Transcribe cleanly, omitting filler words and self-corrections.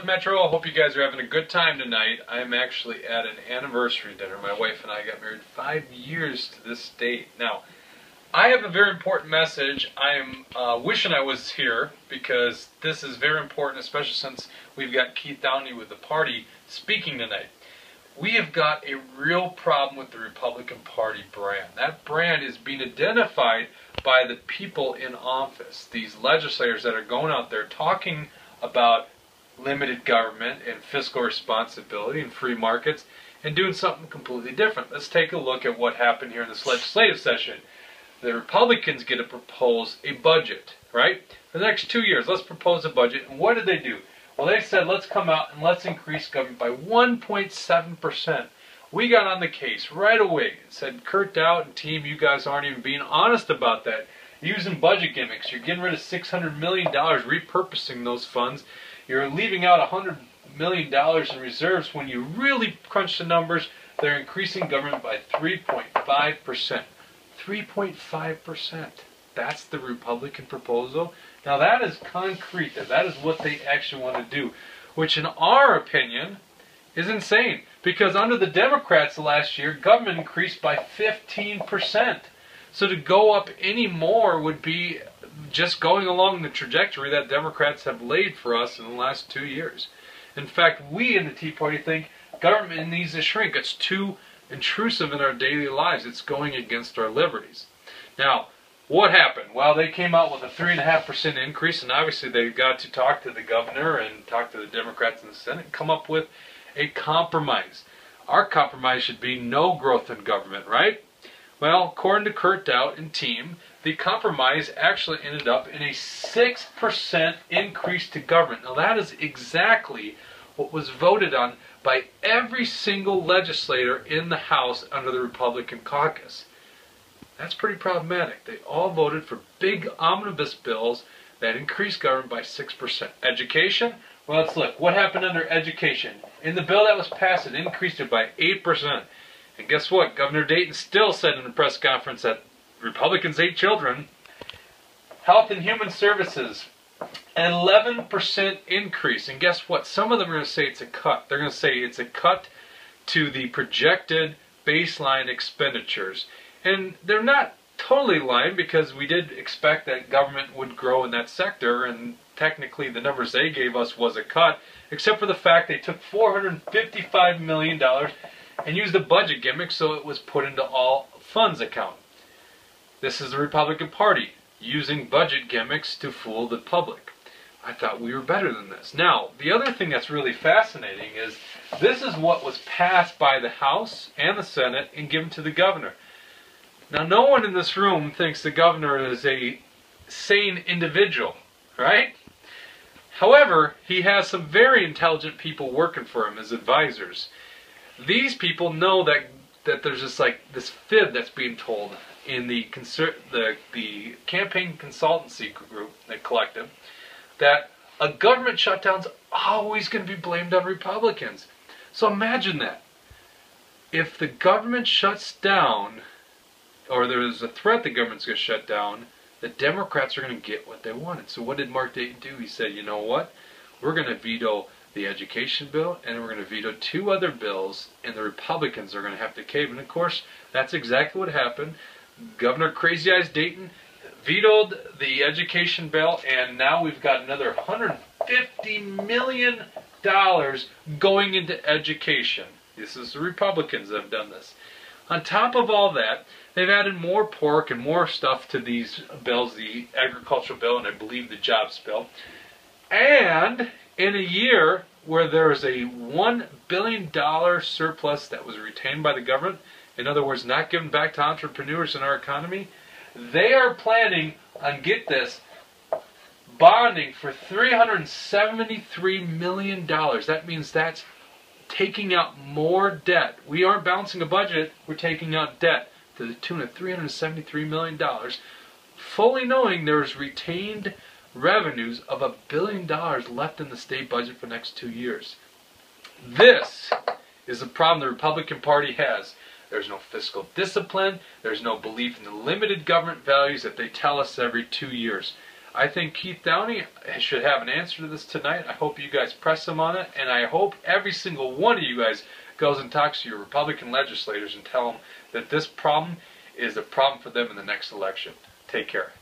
Metro, I hope you guys are having a good time tonight. I'm actually at an anniversary dinner. My wife and I got married 5 years to this date. Now, I have a very important message. I'm wishing I was here because this is very important, especially since we've got Keith Downey with the party speaking tonight. We have got a real problem with the Republican Party brand. That brand is being identified by the people in office, these legislators that are going out there talking about limited government and fiscal responsibility and free markets and doing something completely different. Let's take a look at what happened here in this legislative session. The Republicans get to propose a budget, right? For the next 2 years, let's propose a budget. And what did they do? Well, they said, let's come out and let's increase government by 1.7%. We got on the case right away and said, Kurt Dowd and team, you guys aren't even being honest about that. You're using budget gimmicks. You're getting rid of $600 million, repurposing those funds. You're leaving out $100 million in reserves. When you really crunch the numbers, they're increasing government by 3.5%. 3.5%. That's the Republican proposal. Now that is concrete. That is what they actually want to do, which in our opinion is insane. Because under the Democrats last year, government increased by 15%. So to go up any more would be just going along the trajectory that Democrats have laid for us in the last 2 years. In fact, we in the Tea Party think government needs to shrink. It's too intrusive in our daily lives. It's going against our liberties. Now, what happened? Well, they came out with a 3.5% increase, and obviously they got to talk to the governor and talk to the Democrats in the Senate and come up with a compromise. Our compromise should be no growth in government, right? Well, according to Kurt Dowd and team, the compromise actually ended up in a 6% increase to government. Now that is exactly what was voted on by every single legislator in the House under the Republican caucus. That's pretty problematic. They all voted for big omnibus bills that increased government by 6%. Education? Well, let's look. What happened under education? In the bill that was passed, it increased it by 8%. And guess what? Governor Dayton still said in a press conference that Republicans hate children. Health and Human Services, an 11% increase. And guess what? Some of them are going to say it's a cut. They're going to say it's a cut to the projected baseline expenditures. And they're not totally lying, because we did expect that government would grow in that sector, and technically the numbers they gave us was a cut, except for the fact they took $455 million and used a budget gimmick, so it was put into all funds account. This is the Republican Party using budget gimmicks to fool the public. I thought we were better than this. Now, the other thing that's really fascinating is this is what was passed by the House and the Senate and given to the governor. Now, no one in this room thinks the governor is a sane individual, right? However, he has some very intelligent people working for him as advisors. These people know that there's this fib that's being told in the campaign consultancy group, the collective, that a government shutdown's always going to be blamed on Republicans. So imagine that. If the government shuts down, or there's a threat the government's going to shut down, the Democrats are going to get what they wanted. So what did Mark Dayton do? He said, you know what? We're going to veto the education bill, and we're going to veto 2 other bills, and the Republicans are going to have to cave. And of course, that's exactly what happened. Governor Crazy Eyes Dayton vetoed the education bill, and now we've got another $150 million going into education. This is the Republicans that have done this. On top of all that, they've added more pork and more stuff to these bills, the agricultural bill and I believe the jobs bill. And in a year where there is a $1 billion surplus that was retained by the government, in other words, not given back to entrepreneurs in our economy, they are planning on, get this, bonding for $373 million. That means that's taking out more debt. We aren't balancing a budget, we're taking out debt to the tune of $373 million, fully knowing there's retained revenues of $1 billion left in the state budget for the next 2 years. This is the problem the Republican Party has. There's no fiscal discipline, there's no belief in the limited government values that they tell us every 2 years. I think Keith Downey should have an answer to this tonight. I hope you guys press him on it, and I hope every single one of you guys goes and talks to your Republican legislators and tell them that this problem is a problem for them in the next election. Take care.